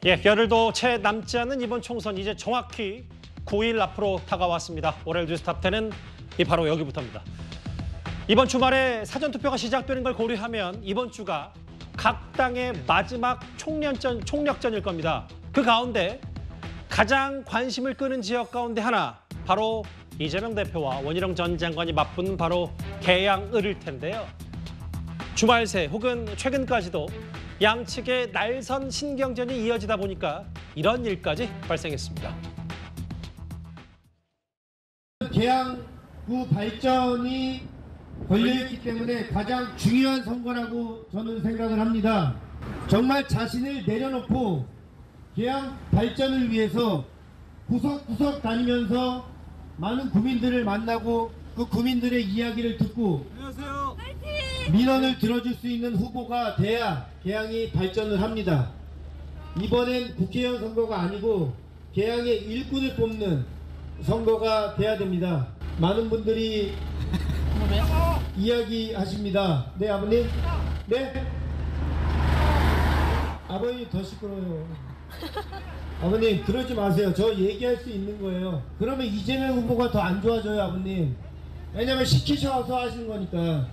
예, 열흘도 채 남지 않은 이번 총선 이제 정확히 9일 앞으로 다가왔습니다. 월요일 뉴스탑10은 바로 여기부터입니다. 이번 주말에 사전투표가 시작되는 걸 고려하면 이번 주가 각 당의 마지막 총력전일 겁니다. 그 가운데 가장 관심을 끄는 지역 가운데 하나, 바로 이재명 대표와 원희룡 전 장관이 맞붙는 바로 개양을일 텐데요. 주말 새 혹은 최근까지도 양측의 날선 신경전이 이어지다 보니까 이런 일까지 발생했습니다. 계양구 발전이 걸려있기 때문에 가장 중요한 선거라고 저는 생각을 합니다. 정말 자신을 내려놓고 계양 발전을 위해서 구석구석 다니면서 많은 구민들을 만나고 그 구민들의 이야기를 듣고 안녕하세요. 민원을 들어줄 수 있는 후보가 돼야 계양이 발전을 합니다. 이번엔 국회의원 선거가 아니고 계양의 일꾼을 뽑는 선거가 돼야 됩니다. 많은 분들이 이야기하십니다. 네, 아버님? 네? 아버님 더 시끄러워요. 아버님 그러지 마세요. 저 얘기할 수 있는 거예요. 그러면 이재명 후보가 더 안 좋아져요, 아버님. 왜냐면 시키셔서 하시는 거니까.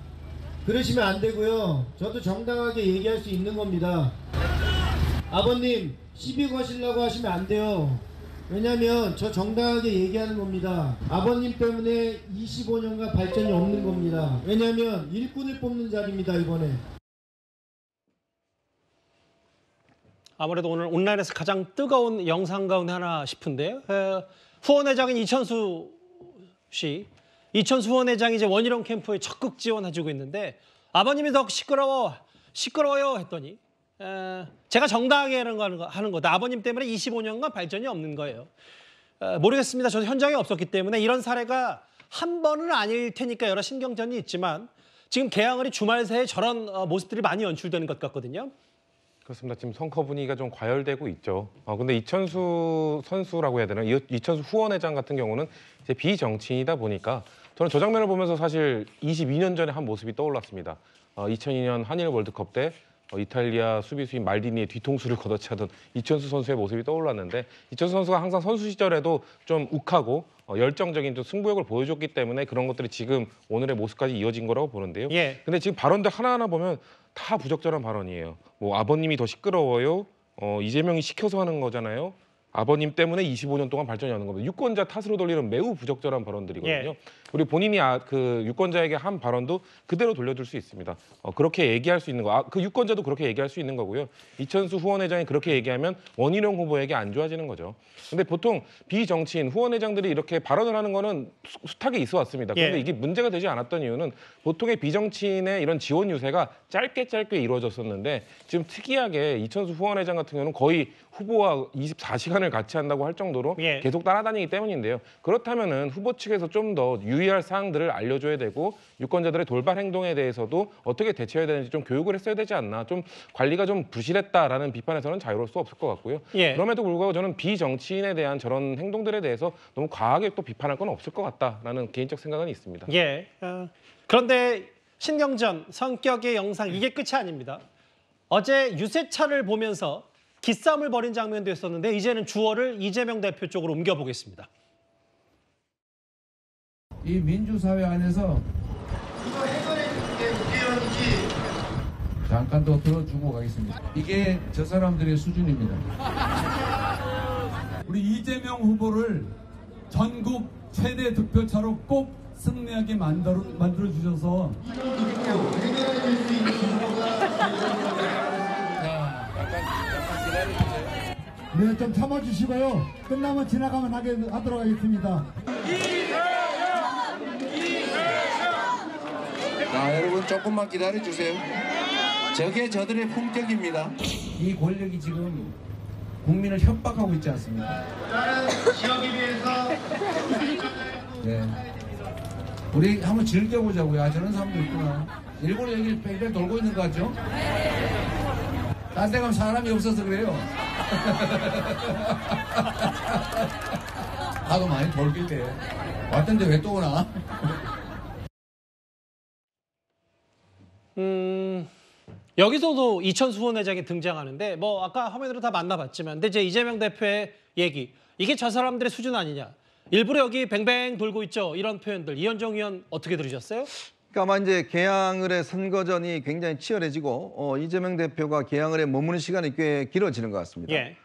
그러시면 안 되고요. 저도 정당하게 얘기할 수 있는 겁니다. 아버님 시비 거시려고 하시면 안 돼요. 왜냐면 저 정당하게 얘기하는 겁니다. 아버님 때문에 25년간 발전이 없는 겁니다. 왜냐면 일꾼을 뽑는 자리입니다, 이번에. 아무래도 오늘 온라인에서 가장 뜨거운 영상 가운데 하나 싶은데요. 후원회장인 이천수 씨. 이천수 후원회장이 이제 원희룡 캠프에 적극 지원해주고 있는데 아버님이 더 시끄러워요 했더니 제가 정당하게 하는 거다. 아버님 때문에 25년간 발전이 없는 거예요. 모르겠습니다. 저도 현장에 없었기 때문에 이런 사례가 한 번은 아닐 테니까 여러 신경전이 있지만 지금 계양을이 주말 새에 저런 모습들이 많이 연출되는 것 같거든요. 그렇습니다. 지금 선거 분위기가 좀 과열되고 있죠. 근데 이천수 선수라고 해야 되나? 이천수 후원회장 같은 경우는 이제 비정치인이다 보니까 저는 저 장면을 보면서 사실 22년 전에 한 모습이 떠올랐습니다. 2002년 한일 월드컵 때 이탈리아 수비수인 말디니의 뒤통수를 걷어차던 이천수 선수의 모습이 떠올랐는데 이천수 선수가 항상 선수 시절에도 좀 욱하고 열정적인 좀 승부욕을 보여줬기 때문에 그런 것들이 지금 오늘의 모습까지 이어진 거라고 보는데요. 예. 근데 지금 발언들 하나하나 보면 다 부적절한 발언이에요. 뭐 아버님이 더 시끄러워요. 이재명이 시켜서 하는 거잖아요. 아버님 때문에 25년 동안 발전이 없는 겁니다. 유권자 탓으로 돌리는 매우 부적절한 발언들이거든요. 예. 우리 본인이 그 유권자에게 한 발언도 그대로 돌려줄 수 있습니다. 그렇게 얘기할 수 있는 거, 그 유권자도 그렇게 얘기할 수 있는 거고요. 이천수 후원회장이 그렇게 얘기하면 원희룡 후보에게 안 좋아지는 거죠. 근데 보통 비정치인 후원회장들이 이렇게 발언을 하는 거는 숱하게 있어 왔습니다. 그런데 예. 이게 문제가 되지 않았던 이유는 보통의 비정치인의 이런 지원 유세가 짧게 이루어졌었는데 지금 특이하게 이천수 후원회장 같은 경우는 거의 후보와 24시간을 같이 한다고 할 정도로 예. 계속 따라다니기 때문인데요. 그렇다면은 후보 측에서 좀 더 유의할 사항들을 알려줘야 되고 유권자들의 돌발 행동에 대해서도 어떻게 대처해야 되는지 좀 교육을 했어야 되지 않나. 좀 관리가 좀 부실했다라는 비판에서는 자유로울 수 없을 것 같고요. 예. 그럼에도 불구하고 저는 비정치인에 대한 저런 행동들에 대해서 너무 과하게 또 비판할 건 없을 것 같다라는 개인적 생각은 있습니다. 예. 그런데 신경전 성격의 영상 이게 끝이 아닙니다. 어제 유세차를 보면서 기싸움을 벌인 장면도 있었는데 이제는 주어를 이재명 대표 쪽으로 옮겨보겠습니다. 이 민주사회 안에서 이거 해결해 주는 게 국회의원이지. 잠깐 더 들어주고 가겠습니다. 이게 저 사람들의 수준입니다. 우리 이재명 후보를 전국 최대 득표차로 꼭 승리하게 만들어주셔서 해결해 줄 수 있는 후보가 네, 좀 참아주시고요. 끝나면 지나가면 하도록 하겠습니다. 자, 여러분 조금만 기다려주세요. 저게 저들의 품격입니다. 이 권력이 지금 국민을 협박하고 있지 않습니까? 다른 지역에 비해서 네. 우리 한번 즐겨보자고요. 저런 사람도 있구나. 일본에 여기 뺑뺑 돌고 있는 것 같죠? 딴 데 가면 사람이 없어서 그래요. 나도 많이 돌길 때 왔던데 왜 또 오나? 여기서도 이천수 후원회장이 등장하는데 뭐 아까 화면으로 다 만나봤지만 근데 이제 이재명 대표의 얘기 이게 저 사람들의 수준 아니냐. 일부러 여기 뱅뱅 돌고 있죠. 이런 표현들. 이현정 의원 어떻게 들으셨어요? 그러니까 아마 이제 개항을의 선거전이 굉장히 치열해지고 이재명 대표가 개항을에 머무는 시간이 꽤 길어지는 것 같습니다. 예.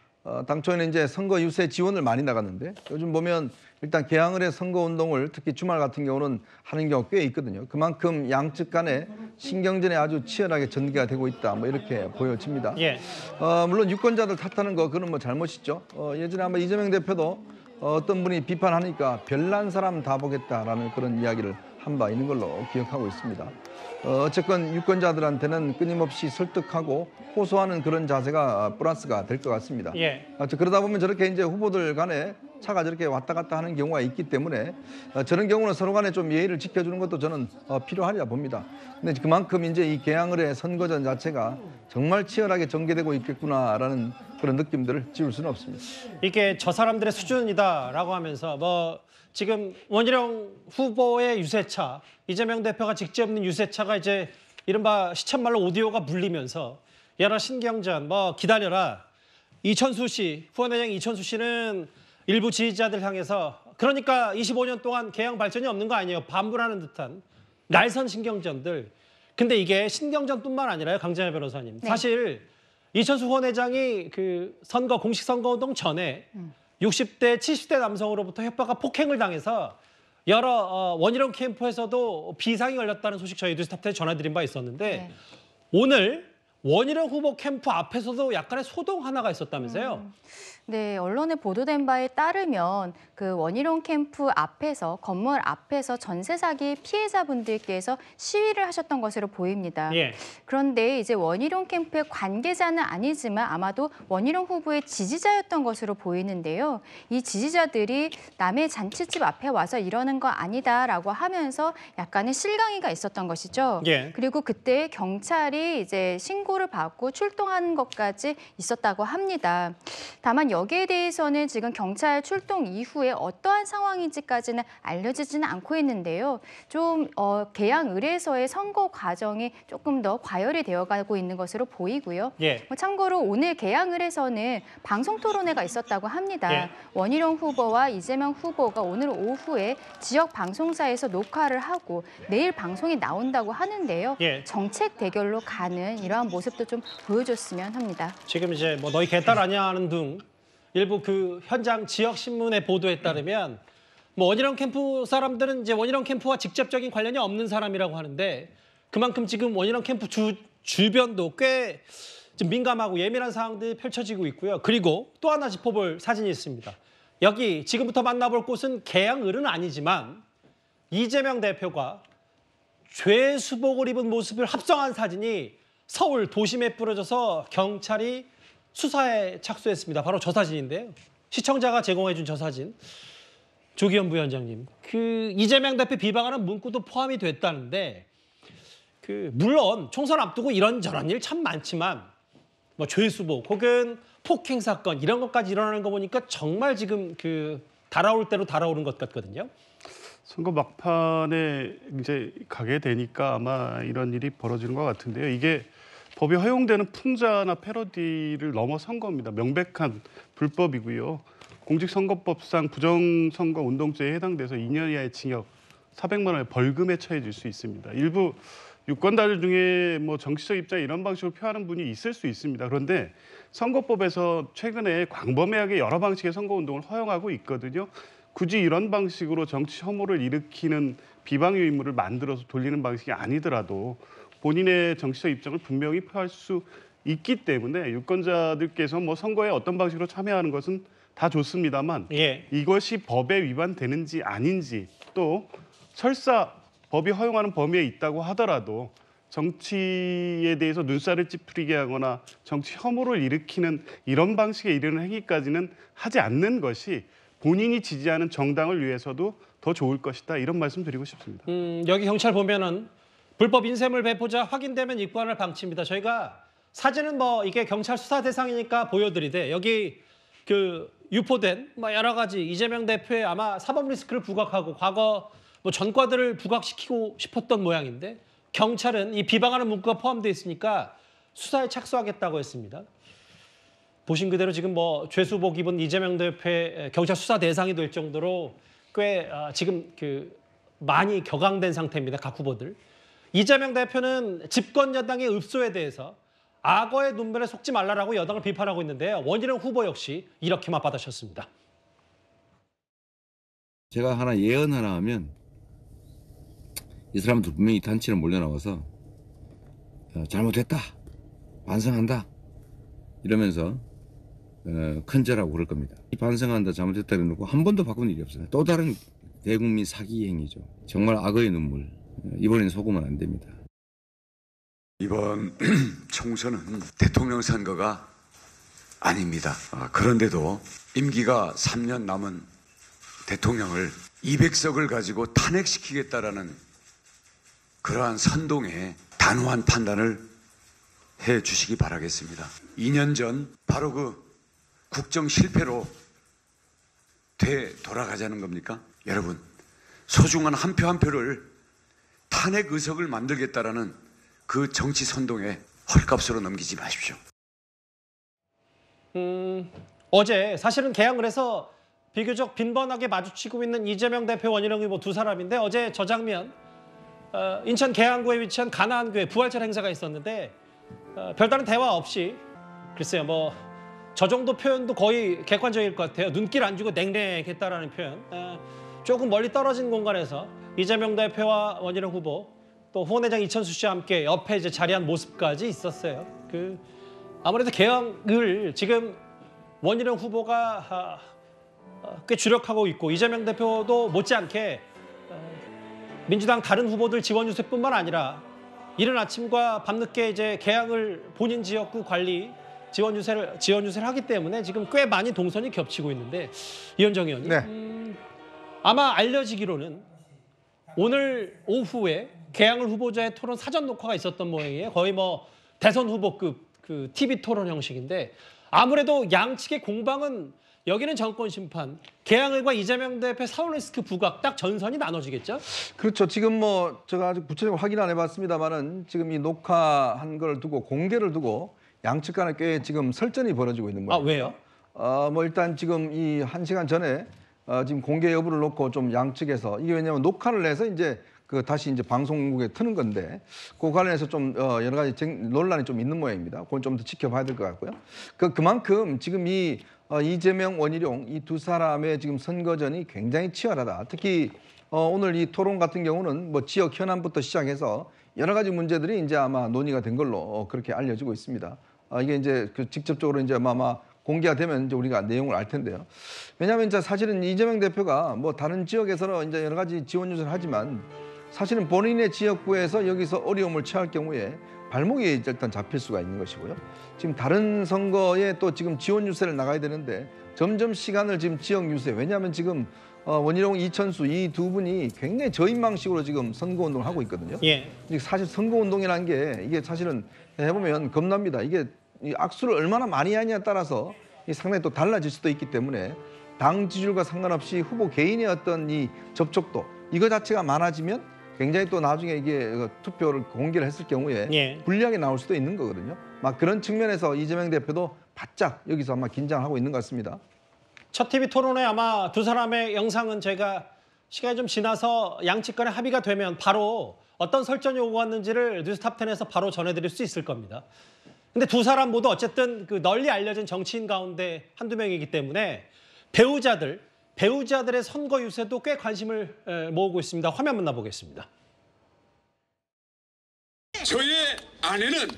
당초에는 이제 선거 유세 지원을 많이 나갔는데 요즘 보면 일단 개항을의 선거 운동을 특히 주말 같은 경우는 하는 경우가 꽤 있거든요. 그만큼 양측 간에 신경전이 아주 치열하게 전개가 되고 있다. 뭐 이렇게 보여집니다. 예. 물론 유권자들 탓하는 거 그건 뭐 잘못이죠. 예전에 아마 이재명 대표도 어떤 분이 비판하니까 별난 사람 다 보겠다라는 그런 이야기를 한 바 있는 걸로 기억하고 있습니다. 어쨌건 유권자들한테는 끊임없이 설득하고 호소하는 그런 자세가 플러스가 될 것 같습니다. 예. 그러다 보면 저렇게 이제 후보들 간에 차가 저렇게 왔다 갔다 하는 경우가 있기 때문에 저런 경우는 서로 간에 좀 예의를 지켜주는 것도 저는 필요하리라 봅니다. 근데 그만큼 이제 이 개항을의 선거전 자체가 정말 치열하게 전개되고 있겠구나라는 그런 느낌들을 지울 수는 없습니다. 이게 저 사람들의 수준이다라고 하면서 뭐 지금 원희룡 후보의 유세차, 이재명 대표가 직접 없는 유세차가 이제 이른바 시쳇말로 오디오가 물리면서 여러 신경전 뭐 기다려라. 이천수 씨, 후원회장 이천수 씨는 일부 지지자들 향해서 그러니까 25년 동안 개항 발전이 없는 거 아니에요. 반불하는 듯한 날선 신경전들. 근데 이게 신경전뿐만 아니라요. 강재현 변호사님. 네. 사실 이천수 후원회장이 그 선거 공식 선거운동 전에 60대, 70대 남성으로부터 협박과 폭행을 당해서 여러 원희룡 캠프에서도 비상이 걸렸다는 소식 저희 뉴스탑에 전해드린 바 있었는데 네. 오늘 원희룡 후보 캠프 앞에서도 약간의 소동 하나가 있었다면서요? 네, 언론에 보도된 바에 따르면 그 원희룡 캠프 앞에서 건물 앞에서 전세 사기 피해자분들께서 시위를 하셨던 것으로 보입니다. 예. 그런데 이제 원희룡 캠프의 관계자는 아니지만 아마도 원희룡 후보의 지지자였던 것으로 보이는데요. 이 지지자들이 남의 잔치집 앞에 와서 이러는 거 아니다라고 하면서 약간의 실강이가 있었던 것이죠. 예. 그리고 그때 경찰이 이제 신고를 받고 출동하는 것까지 있었다고 합니다. 다만 여기에 대해서는 지금 경찰 출동 이후에 어떠한 상황인지까지는 알려지지는 않고 있는데요. 좀 개항 을에서의 선거 과정이 조금 더 과열이 되어가고 있는 것으로 보이고요. 예. 참고로 오늘 개항 을에서는 방송 토론회가 있었다고 합니다. 예. 원희룡 후보와 이재명 후보가 오늘 오후에 지역 방송사에서 녹화를 하고 내일 방송이 나온다고 하는데요. 예. 정책 대결로 가는 이러한 모습도 좀 보여줬으면 합니다. 지금 이제 뭐 너희 개딸 아니야 하는 등 일부 그 현장 지역 신문의 보도에 따르면 뭐 원희룡 캠프 사람들은 이제 원희룡 캠프와 직접적인 관련이 없는 사람이라고 하는데 그만큼 지금 원희룡 캠프 주변도 꽤 좀 민감하고 예민한 상황들이 펼쳐지고 있고요. 그리고 또 하나 짚어볼 사진이 있습니다. 여기 지금부터 만나볼 곳은 개항을은 아니지만 이재명 대표가 죄수복을 입은 모습을 합성한 사진이 서울 도심에 뿌려져서 경찰이 수사에 착수했습니다. 바로 저 사진인데요. 시청자가 제공해준 저 사진. 조기현 부위원장님, 그 이재명 대표 비방하는 문구도 포함이 됐다는데 물론 총선 앞두고 이런저런 일 참 많지만 뭐 죄수복 혹은 폭행 사건 이런 것까지 일어나는 거 보니까 정말 지금 달아올 대로 달아오른 것 같거든요. 선거 막판에 이제 가게 되니까 아마 이런 일이 벌어지는 것 같은데요. 이게 법이 허용되는 풍자나 패러디를 넘어선 겁니다. 명백한 불법이고요. 공직선거법상 부정선거 운동죄에 해당돼서 2년 이하의 징역, 400만 원의 벌금에 처해질 수 있습니다. 일부 유권자들 중에 뭐 정치적 입장 이런 방식으로 표하는 분이 있을 수 있습니다. 그런데 선거법에서 최근에 광범위하게 여러 방식의 선거운동을 허용하고 있거든요. 굳이 이런 방식으로 정치 혐오를 일으키는 비방 유인물을 만들어서 돌리는 방식이 아니더라도 본인의 정치적 입장을 분명히 표할 수 있기 때문에 유권자들께서 뭐 선거에 어떤 방식으로 참여하는 것은 다 좋습니다만 예. 이것이 법에 위반되는지 아닌지 또 설사 법이 허용하는 범위에 있다고 하더라도 정치에 대해서 눈살을 찌푸리게 하거나 정치 혐오를 일으키는 이런 방식에 이르는 행위까지는 하지 않는 것이 본인이 지지하는 정당을 위해서도 더 좋을 것이다. 이런 말씀 드리고 싶습니다. 여기 경찰 보면은 불법 인쇄물 배포자 확인되면 입건할 방침입니다. 저희가 사진은 뭐 이게 경찰 수사 대상이니까 보여드리되 여기 유포된 뭐 여러 가지 이재명 대표의 아마 사법 리스크를 부각하고 과거 뭐 전과들을 부각시키고 싶었던 모양인데 경찰은 이 비방하는 문구가 포함되어 있으니까 수사에 착수하겠다고 했습니다. 보신 그대로 지금 뭐 죄수복 입은 이재명 대표의 경찰 수사 대상이 될 정도로 꽤 지금 많이 격앙된 상태입니다. 각 후보들. 이재명 대표는 집권 여당의 읍소에 대해서 악어의 눈변에 속지 말라라고 여당을 비판하고 있는데요. 원희룡 후보 역시 이렇게 맞받아쳤습니다. 제가 하나 예언 하나 하면 이 사람들 분명히 단체로 몰려나와서 잘못했다, 반성한다 이러면서 큰절하고 그럴 겁니다. 반성한다, 잘못했다 이러고 한 번도 바꾼 일이 없어요. 또 다른 대국민 사기 행위죠. 정말 악어의 눈물. 이번엔 속으면 안 됩니다. 이번 총선은 대통령 선거가 아닙니다. 그런데도 임기가 3년 남은 대통령을 200석을 가지고 탄핵시키겠다라는 그러한 선동에 단호한 판단을 해 주시기 바라겠습니다. 2년 전 바로 그 국정 실패로 되돌아가자는 겁니까? 여러분, 소중한 한 표 한 표를 탄핵 의석을 만들겠다라는 그 정치 선동에 헐값으로 넘기지 마십시오. 어제 사실은 개항을 해서 비교적 빈번하게 마주치고 있는 이재명 대표, 원희룡 후보 두 사람인데 어제 저 장면 인천 계양구에 위치한 가나안교회 부활절 행사가 있었는데 별다른 대화 없이 글쎄요 뭐 저 정도 표현도 거의 객관적일 것 같아요. 눈길 안 주고 냉랭했다라는 표현. 조금 멀리 떨어진 공간에서 이재명 대표와 원희룡 후보 또 후원회장 이천수 씨와 함께 옆에 이제 자리한 모습까지 있었어요. 아무래도 개항을 지금 원희룡 후보가 꽤 주력하고 있고 이재명 대표도 못지않게 민주당 다른 후보들 지원 유세뿐만 아니라 이른 아침과 밤늦게 이제 개항을 본인 지역구 관리 지원 유세를 하기 때문에 지금 꽤 많이 동선이 겹치고 있는데 이현정 의원님. 네. 아마 알려지기로는 오늘 오후에 개항을 후보자의 토론 사전 녹화가 있었던 모양이에요. 거의 뭐 대선 후보급 TV 토론 형식인데 아무래도 양측의 공방은 여기는 정권 심판, 개항을과 이재명 대표 사울리스크 부각 딱 전선이 나눠지겠죠? 그렇죠. 지금 뭐 제가 아직 구체적으로 확인 안 해봤습니다만은 지금 이 녹화한 걸 두고 공개를 두고 양측 간에 꽤 지금 설전이 벌어지고 있는 거예요. 아 왜요? 뭐 일단 지금 이 1시간 전에 지금 공개 여부를 놓고 좀 양측에서 이게 왜냐하면 녹화를 해서 이제 다시 이제 방송국에 트는 건데 그 관련해서 좀 여러 가지 논란이 좀 있는 모양입니다. 그건 좀 더 지켜봐야 될 것 같고요. 그만큼 지금 이 이재명, 원희룡 이 두 사람의 지금 선거전이 굉장히 치열하다. 특히 오늘 이 토론 같은 경우는 뭐 지역 현안부터 시작해서 여러 가지 문제들이 이제 아마 논의가 된 걸로 그렇게 알려지고 있습니다. 이게 이제 직접적으로 이제 아마 공개가 되면 이제 우리가 내용을 알 텐데요. 왜냐하면 이제 사실은 이재명 대표가 뭐 다른 지역에서는 이제 여러 가지 지원 유세를 하지만 사실은 본인의 지역구에서 여기서 어려움을 처할 경우에 발목이 일단 잡힐 수가 있는 것이고요. 지금 다른 선거에 또 지금 지원 유세를 나가야 되는데 점점 시간을 지금 지역 유세, 왜냐하면 지금 원희룡, 이천수 이 두 분이 굉장히 저인망식으로 지금 선거운동을 하고 있거든요. 예. 사실 선거운동이라는 게 이게 사실은 해보면 겁납니다. 이게 이 악수를 얼마나 많이 하냐에 따라서 상당히 또 달라질 수도 있기 때문에 당 지지율과 상관없이 후보 개인의 어떤 이 접촉도 이거 자체가 많아지면 굉장히 또 나중에 이게 투표를 공개를 했을 경우에 예. 불리하게 나올 수도 있는 거거든요. 막 그런 측면에서 이재명 대표도 바짝 여기서 아마 긴장하고 있는 것 같습니다. 첫 TV 토론에 아마 두 사람의 영상은 제가 시간이 좀 지나서 양측 간에 합의가 되면 바로 어떤 설전이 오고 왔는지를 뉴스탑10에서 바로 전해드릴 수 있을 겁니다. 근데 두 사람 모두 어쨌든 널리 알려진 정치인 가운데 한두 명이기 때문에 배우자들의 선거 유세도 꽤 관심을 모으고 있습니다. 화면 만나보겠습니다. 저의 아내는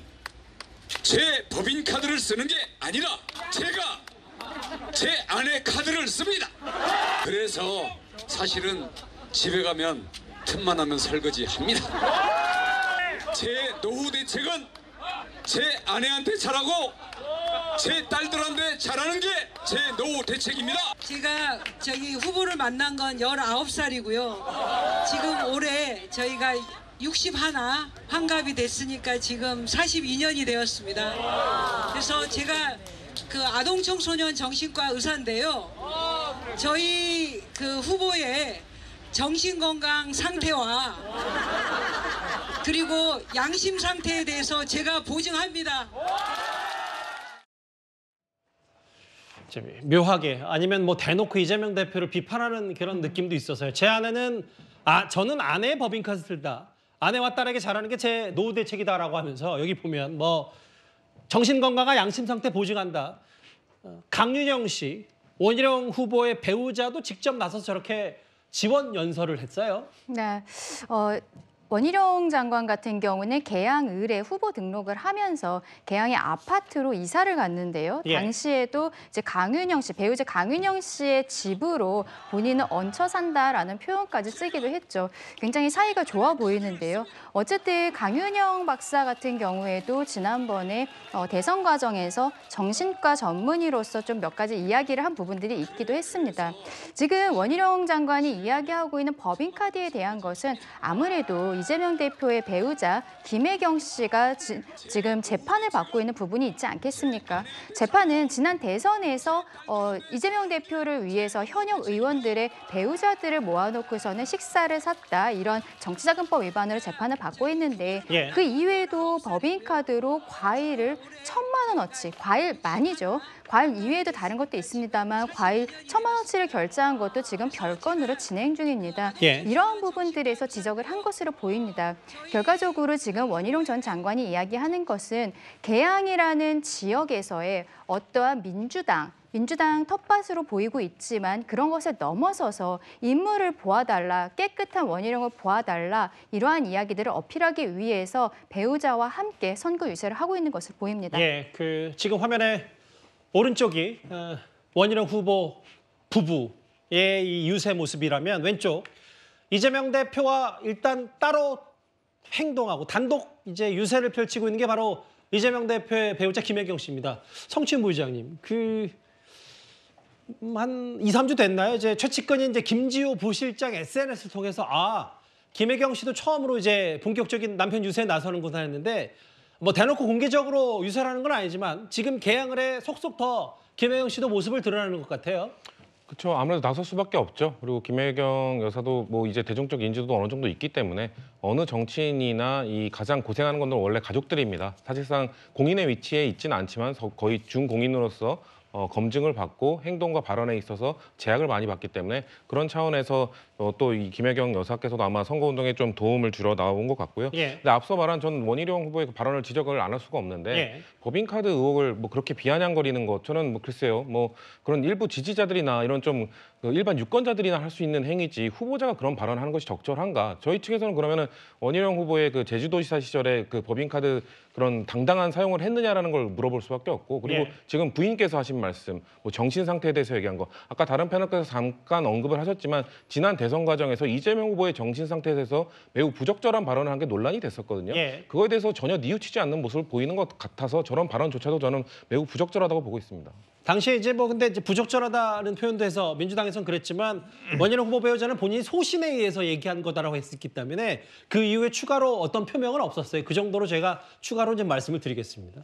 제 법인 카드를 쓰는 게 아니라 제가 제 아내 카드를 씁니다. 그래서 사실은 집에 가면 틈만 하면 설거지 합니다. 제 노후 대책은 제 아내한테 잘하고 제 딸들한테 잘하는 게 제 노후 대책입니다. 제가 저기 후보를 만난 건 19살이고요. 지금 올해 저희가 61 환갑이 됐으니까 지금 42년이 되었습니다. 그래서 제가 아동청소년 정신과 의사인데요. 저희 후보의 정신건강 상태와 그리고 양심 상태에 대해서 제가 보증합니다. 묘하게 아니면 뭐 대놓고 이재명 대표를 비판하는 그런 느낌도 있어서요. 제 아내는 저는 아내의 법인카드 들다. 아내와 딸에게 잘하는 게 제 노후 대책이다라고 하면서 여기 보면 뭐 정신건강과 양심 상태 보증한다. 강윤영 씨, 원희룡 후보의 배우자도 직접 나서서 저렇게 지원 연설을 했어요. 네. 원희룡 장관 같은 경우는 계양을에 후보 등록을 하면서 계양의 아파트로 이사를 갔는데요. 예. 당시에도 이제 강윤영 씨, 배우자 강윤영 씨의 집으로 본인은 얹혀 산다라는 표현까지 쓰기도 했죠. 굉장히 사이가 좋아 보이는데요. 어쨌든 강윤영 박사 같은 경우에도 지난번에 대선 과정에서 정신과 전문의로서 좀 몇 가지 이야기를 한 부분들이 있기도 했습니다. 지금 원희룡 장관이 이야기하고 있는 법인카드에 대한 것은 아무래도 이재명 대표의 배우자 김혜경 씨가 지금 재판을 받고 있는 부분이 있지 않겠습니까? 재판은 지난 대선에서 이재명 대표를 위해서 현역 의원들의 배우자들을 모아놓고서는 식사를 샀다. 이런 정치자금법 위반으로 재판을 받고 있는데 예. 그 이외에도 법인카드로 과일을 1,000만 원어치, 과일 많이죠. 과일 이외에도 다른 것도 있습니다만 과일 1,000만 원치를 결제한 것도 지금 별건으로 진행 중입니다. 예. 이러한 부분들에서 지적을 한 것으로 보입니다. 결과적으로 지금 원희룡 전 장관이 이야기하는 것은 계양이라는 지역에서의 어떠한 민주당 텃밭으로 보이고 있지만 그런 것을 넘어서서 인물을 보아달라, 깨끗한 원희룡을 보아달라 이러한 이야기들을 어필하기 위해서 배우자와 함께 선거 유세를 하고 있는 것을 보입니다. 예, 지금 화면에 오른쪽이 원희룡 후보 부부의 이 유세 모습이라면 왼쪽 이재명 대표와 일단 따로 행동하고 단독 이제 유세를 펼치고 있는 게 바로 이재명 대표의 배우자 김혜경 씨입니다. 성춘 부의장님, 한 2, 3주 됐나요? 이제 최측근인 이제 김지호 부실장 SNS를 통해서 김혜경 씨도 처음으로 이제 본격적인 남편 유세에 나서는구나 했는데 뭐 대놓고 공개적으로 유세를 하는 건 아니지만 지금 계양을에 속속 더 김혜경 씨도 모습을 드러내는 것 같아요. 그렇죠. 아무래도 나설 수밖에 없죠. 그리고 김혜경 여사도 뭐 이제 대중적 인지도도 어느 정도 있기 때문에 어느 정치인이나 이 가장 고생하는 건 원래 가족들입니다. 사실상 공인의 위치에 있지는 않지만 거의 준공인으로서 검증을 받고 행동과 발언에 있어서 제약을 많이 받기 때문에 그런 차원에서 또 이 김혜경 여사께서도 아마 선거운동에 좀 도움을 주러 나온 것 같고요. 예. 근데 앞서 말한 전 원희룡 후보의 그 발언을 지적을 안 할 수가 없는데 예. 법인카드 의혹을 뭐 그렇게 비아냥거리는 것 저는 뭐 글쎄요. 뭐 그런 일부 지지자들이나 이런 좀 일반 유권자들이나 할 수 있는 행위지 후보자가 그런 발언하는 것이 적절한가? 저희 측에서는 그러면은 원희룡 후보의 그 제주도지사 시절에 그 법인카드 그런 당당한 사용을 했느냐라는 걸 물어볼 수밖에 없고 그리고 예. 지금 부인께서 하신 말씀, 뭐 정신 상태에 대해서 얘기한 거 아까 다른 패널께서 잠깐 언급을 하셨지만 지난 대선 과정에서 이재명 후보의 정신 상태에 대해서 매우 부적절한 발언을 한 게 논란이 됐었거든요. 예. 그거에 대해서 전혀 뉘우치지 않는 모습을 보이는 것 같아서 저런 발언조차도 저는 매우 부적절하다고 보고 있습니다. 당시에 이제 뭐 근데 이제 부적절하다는 표현도 해서 민주당에서는 그랬지만 원희룡 후보 배우자는 본인이 소신에 의해서 얘기한 거다라고 했기 때문에 그 이후에 추가로 어떤 표명은 없었어요. 그 정도로 제가 추가로 좀 말씀을 드리겠습니다.